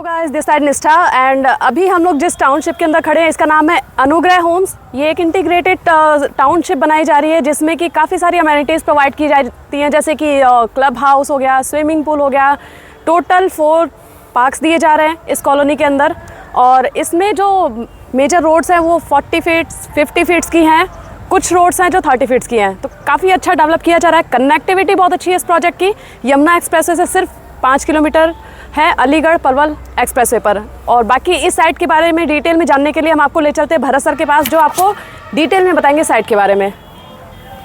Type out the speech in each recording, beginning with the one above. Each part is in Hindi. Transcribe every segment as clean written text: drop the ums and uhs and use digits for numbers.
गाइस, दिस साइड निष्ठा एंड अभी हम लोग जिस टाउनशिप के अंदर खड़े हैं इसका नाम है अनुग्रह होम्स। ये एक इंटीग्रेटेड टाउनशिप बनाई जा रही है जिसमें कि काफ़ी सारी अमेनिटीज़ प्रोवाइड की जाती हैं, जैसे कि क्लब हाउस हो गया, स्विमिंग पूल हो गया। टोटल 4 पार्क्स दिए जा रहे हैं इस कॉलोनी के अंदर और इसमें जो मेजर रोड्स हैं वो 40 फीट्स 50 फीट्स की हैं, कुछ रोड्स हैं जो 30 फीट्स की हैं। तो काफ़ी अच्छा डेवलप किया जा रहा है। कनेक्टिविटी बहुत अच्छी है इस प्रोजेक्ट की। यमुना एक्सप्रेसवे से सिर्फ 5 किलोमीटर है अलीगढ़ पलवल एक्सप्रेसवे पर। और बाकी इस साइट के बारे में डिटेल में जानने के लिए हम आपको ले चलते हैं भरत सर के पास, जो आपको डिटेल में बताएंगे साइट के बारे में।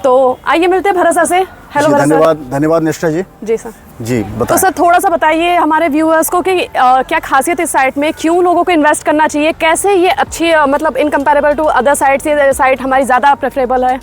तो आइए मिलते हैं भरत सर से। Hello Bharat sir. धन्यवाद निष्ठा जी। जी सर। जी बताएं। तो सर थोड़ा सा बताइए हमारे व्यूअर्स को कि क्या खासियत इस साइट में, क्यों लोगों को इन्वेस्ट करना चाहिए, कैसे ये अच्छी मतलब इन कंपेरेबल टू अदर साइट्स ये साइट हमारी ज़्यादा प्रेफरेबल है।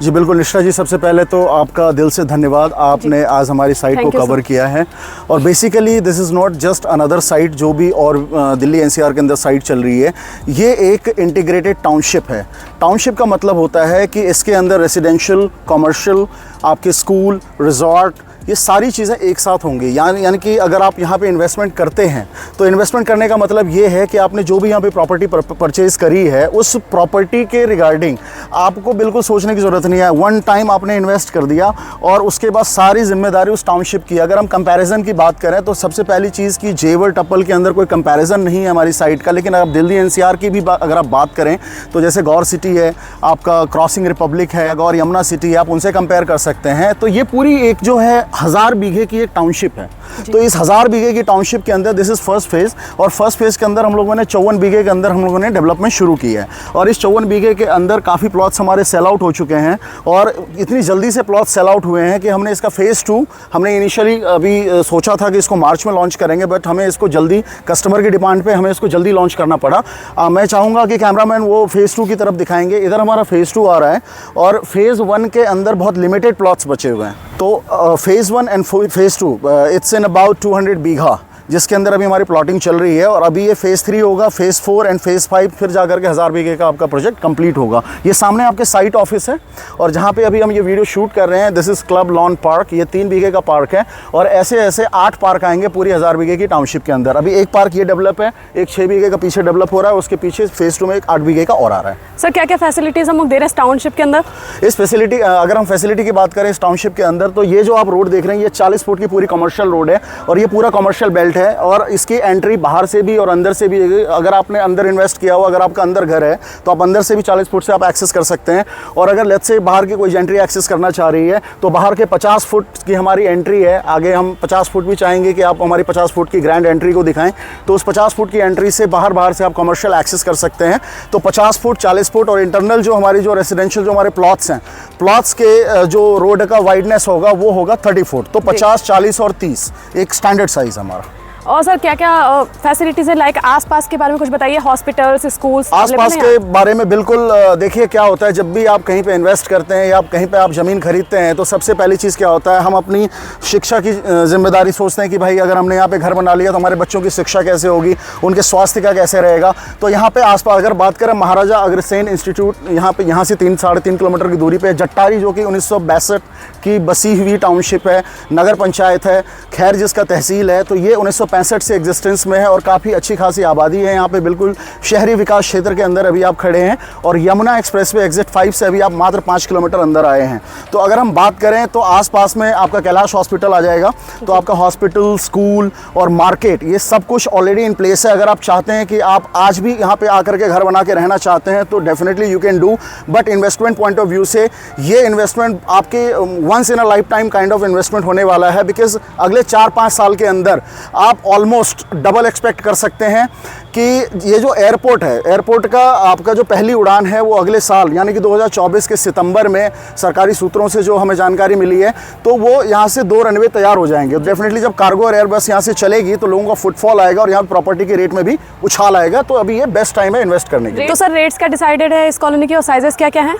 जी बिल्कुल निष्ठा जी, सबसे पहले तो आपका दिल से धन्यवाद, आपने आज हमारी साइट को कवर किया है। और basically this is not just another site जो भी और दिल्ली एनसीआर के अंदर साइट चल रही है। ये एक इंटीग्रेटेड टाउनशिप है। टाउनशिप का मतलब होता है कि इसके अंदर रेसिडेंशियल, कमर्शियल, आपके स्कूल, रिजॉर्ट, ये सारी चीज़ें एक साथ होंगी। यानी कि अगर आप यहाँ पे इन्वेस्टमेंट करते हैं तो इन्वेस्टमेंट करने का मतलब ये है कि आपने जो भी यहाँ पे प्रॉपर्टी परचेज़ करी है उस प्रॉपर्टी के रिगार्डिंग आपको बिल्कुल सोचने की ज़रूरत नहीं है। वन टाइम आपने इन्वेस्ट कर दिया और उसके बाद सारी जिम्मेदारी उस टाउनशिप की। अगर हम कंपैरिजन की बात करें तो सबसे पहली चीज़ कि जेवर टप्पल के अंदर कोई कंपैरिजन नहीं है हमारी साइट का। लेकिन अगर दिल्ली एनसीआर की भी अगर आप बात करें तो जैसे गौर सिटी है, आपका क्रॉसिंग रिपब्लिक है, गौर यमुना सिटी है, आप उनसे कंपेयर कर सकते हैं। तो ये पूरी एक जो है 1000 बीघे की एक टाउनशिप है। तो इस 1000 बीघे की टाउनशिप के अंदर दिस इज फर्स्ट फेज, और फर्स्ट फेज के अंदर हम लोगों ने 54 बीघे के अंदर हम लोगों ने डेवलपमेंट शुरू की है। और इस 54 बीघे के अंदर काफ़ी प्लॉट्स हमारे सेल आउट हो चुके हैं और इतनी जल्दी से प्लॉट सेल आउट हुए हैं कि हमने इसका फेज़ 2 हमने इनिशियली अभी सोचा था कि इसको मार्च में लॉन्च करेंगे, बट हमें इसको जल्दी कस्टमर की डिमांड पे हमें इसको जल्दी लॉन्च करना पड़ा। मैं चाहूँगा कि कैमरामैन वो फेज़ 2 की तरफ दिखाएंगे। इधर हमारा फेज़ 2 आ रहा है और फेज़ 1 के अंदर बहुत लिमिटेड प्लॉट्स बचे हुए हैं। तो phase 1 and phase 2 it's in about 200 बीघा जिसके अंदर अभी हमारी प्लॉटिंग चल रही है। और अभी ये फेज़ 3 होगा, फेज़ 4 एंड फेज़ 5 फिर जाकर के 1000 बीघे का आपका प्रोजेक्ट कंप्लीट होगा। ये सामने आपके साइट ऑफिस है और जहाँ पे अभी हम ये वीडियो शूट कर रहे हैं this is club lawn park. ये 3 बीघे का पार्क है और ऐसे ऐसे 8 पार्क आएंगे पूरी 1000 बीघे की टाउनशिप के अंदर। अभी एक पार्क ये डेवलप है, एक 6 बीघे का पीछे डेवलप हो रहा है, उसके पीछे फेज़ 2 में एक 8 बीघे का और आ रहा है। सर क्या क्या फैसिलिटीज़ हम लोग दे रहे हैं इस टाउनशिप के अंदर? इस फैसिलिटी अगर हम फैसिलिटी की बात करें इस टाउनशिप के अंदर तो ये जो आप रोड देख रहे हैं ये 40 फुट की पूरी कमर्शियल रोड है और ये पूरा कमर्शियल बेल्ट है। और इसकी एंट्री बाहर से भी और अंदर से भी, अगर आपने अंदर इन्वेस्ट किया हो, अगर आपका अंदर घर है तो आप अंदर से भी 40 फुट से आप एक्सेस कर सकते हैं। और अगर लेट्स से बाहर की कोई एंट्री एक्सेस करना चाह रही है तो बाहर के 50 फुट की हमारी एंट्री है। आगे हम 50 फुट भी चाहेंगे कि आप हमारी 50 फुट की ग्रैंड एंट्री को दिखाएं, तो उस 50 फुट की एंट्री से बाहर से आप कमर्शियल एक्सेस कर सकते हैं। तो 50 फुट, 40 फुट और इंटरनल जो हमारी जो रेसिडेंशियल जो हमारे प्लॉट्स हैं, प्लॉट्स के जो रोड का वाइडनेस होगा वो होगा 30 फुट। तो 50, 40 और 30 एक स्टैंडर्ड साइज हमारा। और सर क्या क्या फैसिलिटीज़ है, लाइक आसपास के बारे में कुछ बताइए, हॉस्पिटल्स, स्कूल्स आसपास के बारे में। बिल्कुल देखिए क्या होता है जब भी आप कहीं पे इन्वेस्ट करते हैं या कहीं पे आप ज़मीन खरीदते हैं तो सबसे पहली चीज़ क्या होता है, हम अपनी शिक्षा की जिम्मेदारी सोचते हैं कि भाई अगर हमने यहाँ पे घर बना लिया तो हमारे बच्चों की शिक्षा कैसे होगी, उनके स्वास्थ्य का कैसे रहेगा। तो यहाँ पे आसपास अगर बात करें महाराजा अग्रसेन इंस्टीट्यूट, यहाँ से 3-3.5 किलोमीटर की दूरी पे जट्टारी जो कि 1962 की बसी हुई टाउनशिप है, नगर पंचायत है, खैर जिसका तहसील है। तो ये 1965 से एग्जिस्टेंस में है और काफ़ी अच्छी खासी आबादी है यहाँ पे। बिल्कुल शहरी विकास क्षेत्र के अंदर अभी आप खड़े हैं और यमुना एक्सप्रेसवे एग्जिट 5 से अभी आप मात्र 5 किलोमीटर अंदर आए हैं। तो अगर हम बात करें तो आसपास में आपका कैलाश हॉस्पिटल आ जाएगा। तो आपका हॉस्पिटल, स्कूल और मार्केट ये सब कुछ ऑलरेडी इन प्लेस है। अगर आप चाहते हैं कि आप आज भी यहाँ पे आकर के घर बना के रहना चाहते हैं तो definitely you can do, but investment point of view से ये इन्वेस्टमेंट आपके once in a lifetime kind of investment होने वाला है। बिकॉज अगले 4-5 साल के अंदर आप ऑलमोस्ट डबल एक्सपेक्ट कर सकते हैं कि ये जो एयरपोर्ट है, एयरपोर्ट का आपका जो पहली उड़ान है वो अगले साल यानी कि 2024 के सितंबर में सरकारी सूत्रों से जो हमें जानकारी मिली है तो वो यहाँ से 2 रनवे तैयार हो जाएंगे। डेफिनेटली जब कार्गो और एयरबस यहाँ से चलेगी तो लोगों का फुटफॉल आएगा और यहाँ प्रॉपर्टी के रेट में भी उछाल आएगा। तो अभी ये बेस्ट टाइम है इन्वेस्ट करने के लिए। तो सर रेट्स क्या डिसाइडेड है इस कॉलोनी के और साइजेस क्या क्या हैं?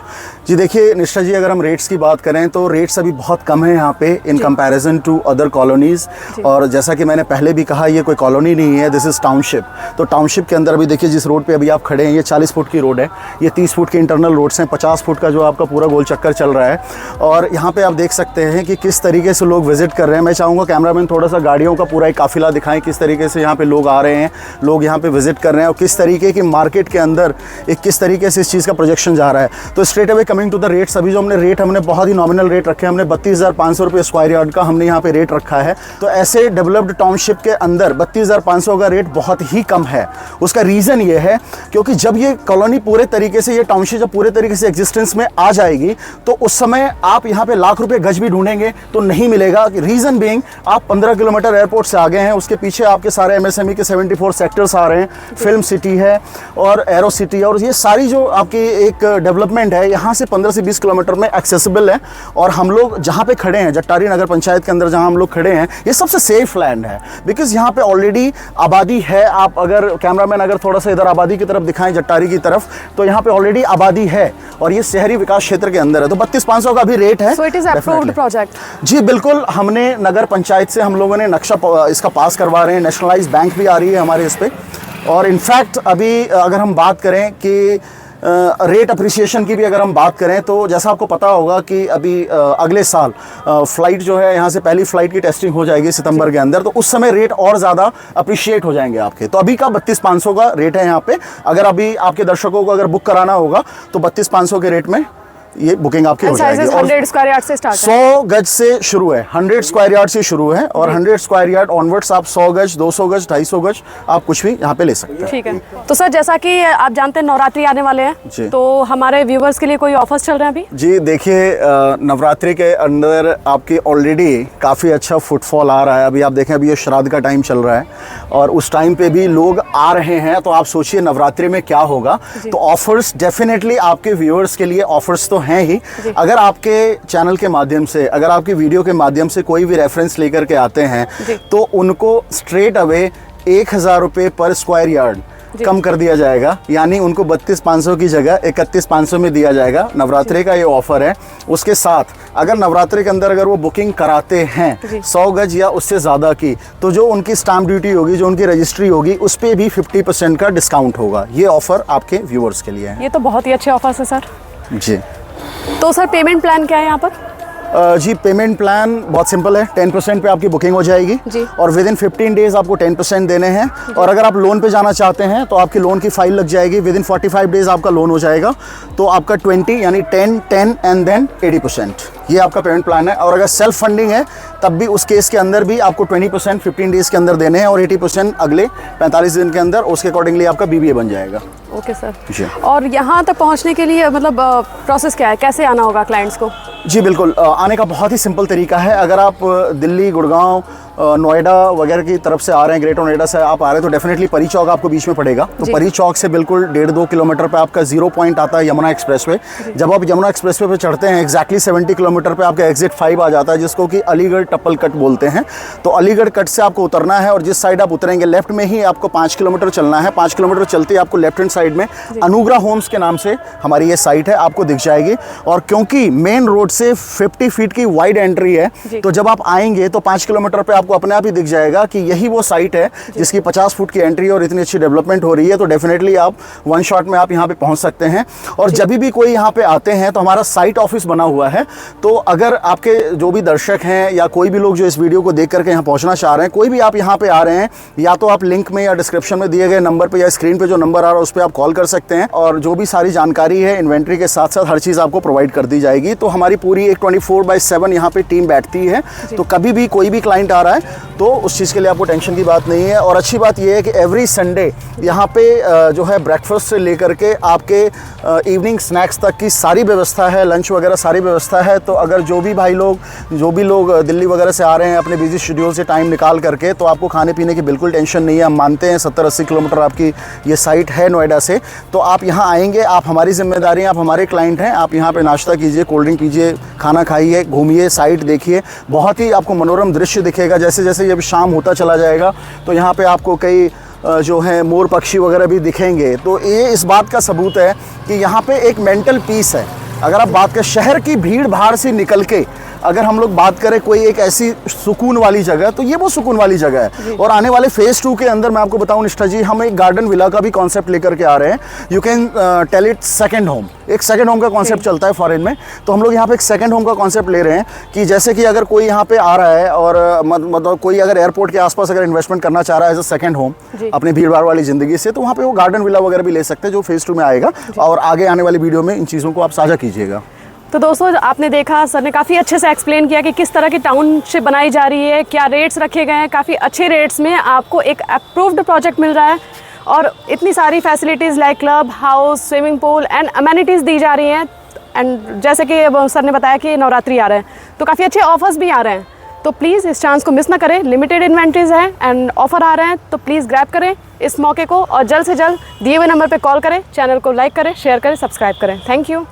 जी देखिए निष्ठा जी, अगर हम रेट्स की बात करें तो रेट्स अभी बहुत कम है यहाँ पे in comparison to other colonies. और जैसा कि मैंने पहले भी कहा ये कोई कॉलोनी नहीं है, दिस इज टाउनशिप। तो टाउनशिप टाउनशिप के अंदर अभी देखिए जिस रोड पे अभी आप खड़े हैं ये 40 फुट की रोड है, ये 30 फुट के इंटरनल रोड्स हैं, 50 फुट का जो आपका पूरा गोल चक्कर चल रहा है। और यहाँ पे आप देख सकते हैं कि किस तरीके से लोग विजिट कर रहे हैं। मैं चाहूँगा कैमरामैन थोड़ा सा गाड़ियों का पूरा एक काफिला दिखाएं, किस तरीके से यहाँ पे लोग आ रहे हैं, लोग यहाँ पे विजिट कर रहे हैं और किस तरीके की मार्केट के अंदर एक किस तरीके से इस चीज़ का प्रोजेक्शन जा रहा है। तो straight away coming to the rates, अभी जो हमने बहुत ही नॉमिनल रेट रखे हैं, हमने 32,500 रुपये स्क्वायर यार्ड का हमने यहाँ पे रेट रखा है। तो ऐसे डेवलप्ड टाउनशिप के अंदर 32,500 का रेट बहुत ही कम है। उसका रीज़न ये है क्योंकि जब ये कॉलोनी पूरे तरीके से, ये टाउनशिप जब पूरे तरीके से एग्जिस्टेंस में आ जाएगी तो उस समय आप यहाँ पे लाख रुपए गज भी ढूंढेंगे तो नहीं मिलेगा। रीज़न बीइंग आप 15 किलोमीटर एयरपोर्ट से आगे हैं, उसके पीछे आपके सारे एमएसएमई के 74 सेक्टर्स आ रहे हैं, फिल्म सिटी है और एरो सिटी है, और ये सारी जो आपकी एक डेवलपमेंट है यहाँ से 15 से 20 किलोमीटर में एक्सेसिबल है। और हम लोग जहाँ पे खड़े हैं जट्टारी नगर पंचायत के अंदर जहाँ हम लोग खड़े हैं, ये सबसे सेफ लैंड है बिकॉज यहाँ पे ऑलरेडी आबादी है। आप अगर कैमरामैन अगर थोड़ा सा इधर आबादी की तरफ दिखाएं, जट्टारी की तरफ, तो यहाँ पे ऑलरेडी आबादी है और ये शहरी विकास क्षेत्र के अंदर है। तो 32,500 का भी रेट है। So it is approved project? जी बिल्कुल, हमने नगर पंचायत से हम लोगों ने नक्शा इसका पास करवा रहे हैं, नेशनलाइज्ड बैंक भी आ रही है हमारे इस पे। और इनफैक्ट अभी अगर हम बात करें कि रेट अप्रिसिएशन की भी अगर हम बात करें तो जैसा आपको पता होगा कि अभी अगले साल फ़्लाइट जो है यहाँ से पहली फ़्लाइट की टेस्टिंग हो जाएगी सितंबर के अंदर, तो उस समय रेट और ज़्यादा अप्रिशिएट हो जाएंगे आपके। तो अभी का 32,500 का रेट है यहाँ पे। अगर अभी आपके दर्शकों को अगर बुक कराना होगा तो 32,500 के रेट में ये बुकिंग आपकी हो जाएगी। 100 स्क्वायर यार्ड से स्टार्ट है। 100 गज से शुरू है, 100 स्क्वायर यार्ड से शुरू है और 100 स्क्वायर यार्ड ऑनवर्ड्स आप 100 गज, 200 गज, 250 गज आप कुछ भी यहाँ पे ले सकते हैं। ठीक है। तो सर जैसा कि आप जानते हैं नवरात्रि आने वाले हैं, तो हमारे व्यूवर्स के लिए कोई ऑफर्स चल रहे हैं अभी? जी देखिए, नवरात्रि के अंदर आपकी ऑलरेडी काफ़ी अच्छा फुटफॉल आ रहा है। अभी आप देखें, अभी ये श्राद्ध का टाइम चल रहा है और उस टाइम पे भी लोग आ रहे हैं, तो आप सोचिए नवरात्रि में क्या होगा। तो ऑफर्स डेफिनेटली आपके व्यूअर्स के लिए ऑफर्स तो हैं ही। अगर आपके चैनल के माध्यम से, अगर आपकी वीडियो के माध्यम से कोई भी रेफरेंस लेकर के आते हैं तो उनको स्ट्रेट अवे 1,000 रुपये पर स्क्वायर यार्ड कम कर दिया जाएगा, यानी उनको 32,500 की जगह 31,500 में दिया जाएगा। नवरात्रि का ये ऑफर है। उसके साथ अगर नवरात्रि के अंदर अगर वो बुकिंग कराते हैं 100 गज या उससे ज़्यादा की, तो जो उनकी स्टाम्प ड्यूटी होगी, जो उनकी रजिस्ट्री होगी, उस पर भी 50% का डिस्काउंट होगा। ये ऑफर आपके व्यूअर्स के लिए है। ये तो बहुत ही अच्छे ऑफर्स है सर। जी तो सर पेमेंट प्लान क्या है यहाँ पर? जी पेमेंट प्लान बहुत सिंपल है, 10% पे आपकी बुकिंग हो जाएगी और विद इन 15 डेज आपको 10% देने हैं। और अगर आप लोन पे जाना चाहते हैं तो आपकी लोन की फाइल लग जाएगी, विद इन 45 डेज आपका लोन हो जाएगा। तो आपका 20 यानी 10 10 एंड देन 80%, ये आपका पेमेंट प्लान है। और अगर सेल्फ फंडिंग है तब भी उस केस के अंदर भी आपको 20% 15 डेज के अंदर देने हैं और 80% अगले 45 दिन के अंदर। उसके अकॉर्डिंगली आपका BBA बन जाएगा। Okay sir. और यहाँ तक पहुँचने के लिए मतलब प्रोसेस क्या है, कैसे आना होगा क्लाइंट्स को? जी बिल्कुल, आने का बहुत ही सिंपल तरीका है। अगर आप दिल्ली, गुड़गांव, नोएडा वगैरह की तरफ से आ रहे हैं, ग्रेटर नोएडा से आप आ रहे हैं, तो डेफिनेटली परी चौक आपको बीच में पड़ेगा। तो परी चौक से बिल्कुल 1.5-2 किलोमीटर पे आपका 0 पॉइंट आता है यमुना एक्सप्रेसवे। जब आप यमुना एक्सप्रेसवे पे चढ़ते हैं एक्जैक्टली 70 किलोमीटर पे आपका एग्जिट 5 आ जाता है, जिसको कि अलीगढ़ टप्पल कट बोलते हैं। तो अलीगढ़ कट से आपको उतरना है और जिस साइड आप उतरेंगे लेफ्ट में ही आपको 5 किलोमीटर चलना है। 5 किलोमीटर चलते ही आपको लेफ्ट हैंड साइड में अनुग्रह होम्स के नाम से हमारी ये साइट है, आपको दिख जाएगी। और क्योंकि मेन रोड से 50 फीट की वाइड एंट्री है, तो जब आप आएंगे तो 5 किलोमीटर पे आपको अपने आप ही दिख जाएगा कि यही वो साइट है जिसकी 50 फुट की एंट्री और इतनी अच्छी डेवलपमेंट हो रही है। तो डेफिनेटली आप वन शॉट में आप यहाँ पे पहुँच सकते हैं। और जब भी कोई यहाँ पे आते हैं तो हमारा साइट ऑफिस बना हुआ है। तो अगर आपके जो भी दर्शक हैं या कोई भी लोग जो इस वीडियो को देख करके यहाँ पहुँचना चाह रहे हैं, कोई भी आप यहाँ पे आ रहे हैं, या तो आप लिंक में या डिस्क्रिप्शन में दिए गए नंबर पे या स्क्रीन पे जो नंबर आ रहा है उस पर आप कॉल कर सकते हैं और जो भी सारी जानकारी है इन्वेंट्री के साथ साथ हर चीज़ आपको प्रोवाइड कर दी जाएगी। तो हमारी पूरी एक 24/7 यहाँ पे टीम बैठती है। तो कभी भी कोई भी क्लाइंट आ रहा है तो उस चीज़ के लिए आपको टेंशन की बात नहीं है। और अच्छी बात यह है कि एवरी संडे यहाँ पे जो है ब्रेकफास्ट से लेकर के आपके इवनिंग स्नैक्स तक की सारी व्यवस्था है, लंच वगैरह सारी व्यवस्था है। तो अगर जो भी लोग दिल्ली वगैरह से आ रहे हैं अपने बिजी शेड्यूल से टाइम निकाल करके, तो आपको खाने पीने की बिल्कुल टेंशन नहीं है। हम मानते हैं 70-80 किलोमीटर आपकी ये साइट है नोएडा से। तो आप यहाँ आएंगे, आप हमारी जिम्मेदारी हैं, आप हमारे क्लाइंट हैं। आप यहाँ पे नाश्ता कीजिए, कोल्ड ड्रिंक पीजिए, खाना खाइए, घूमिए, साइट देखिए। बहुत ही आपको मनोरम दृश्य दिखेगा। जैसे जैसे ये शाम होता चला जाएगा तो यहाँ पे आपको कई जो है मोर पक्षी वगैरह भी दिखेंगे। तो ये इस बात का सबूत है कि यहाँ पे एक मेंटल पीस है। अगर आप बात करें शहर की भीड़ भाड़ से निकल के अगर हम लोग बात करें कोई एक ऐसी सुकून वाली जगह, तो ये वो सुकून वाली जगह है। और आने वाले फेज़ 2 के अंदर मैं आपको बताऊं निष्ठा जी, हम एक गार्डन विला का भी कॉन्सेप्ट लेकर के आ रहे हैं। You can tell it second home. एक सेकंड होम का कॉन्सेप्ट चलता है फॉरेन में, तो हम लोग यहाँ पे एक सेकंड होम का कॉन्सेप्ट ले रहे हैं कि जैसे कि अगर कोई यहाँ पे आ रहा है और मतलब कोई अगर एयरपोर्ट के आसपास अगर इन्वेस्टमेंट करना चाह रहा है एज अ सेकंड होम अपनी भीड़ भाड़ वाली ज़िंदगी से, तो वहाँ पे वो गार्डन विला वगैरह भी ले सकते हैं, जो फेज़ 2 में आएगा। और आगे आने वाली वीडियो में इन चीज़ों को आप साझा कीजिएगा। तो दोस्तों, आपने देखा सर ने काफ़ी अच्छे से एक्सप्लेन किया कि किस तरह की टाउनशिप बनाई जा रही है, क्या रेट्स रखे गए हैं। काफ़ी अच्छे रेट्स में आपको एक अप्रूव्ड प्रोजेक्ट मिल रहा है और इतनी सारी facilities like club house, swimming pool and amenities दी जा रही हैं। एंड जैसे कि सर ने बताया कि नवरात्रि आ रहे हैं, तो काफ़ी अच्छे ऑफर्स भी आ रहे हैं। तो प्लीज़ इस चांस को मिस ना करें। लिमिटेड इन्वेंट्रीज है एंड ऑफर आ रहे हैं, तो प्लीज़ ग्रैब करें इस मौके को और जल्द से जल्द दिए हुए नंबर पर कॉल करें, चैनल को लाइक करें, शेयर करें, सब्सक्राइब करें। Thank you.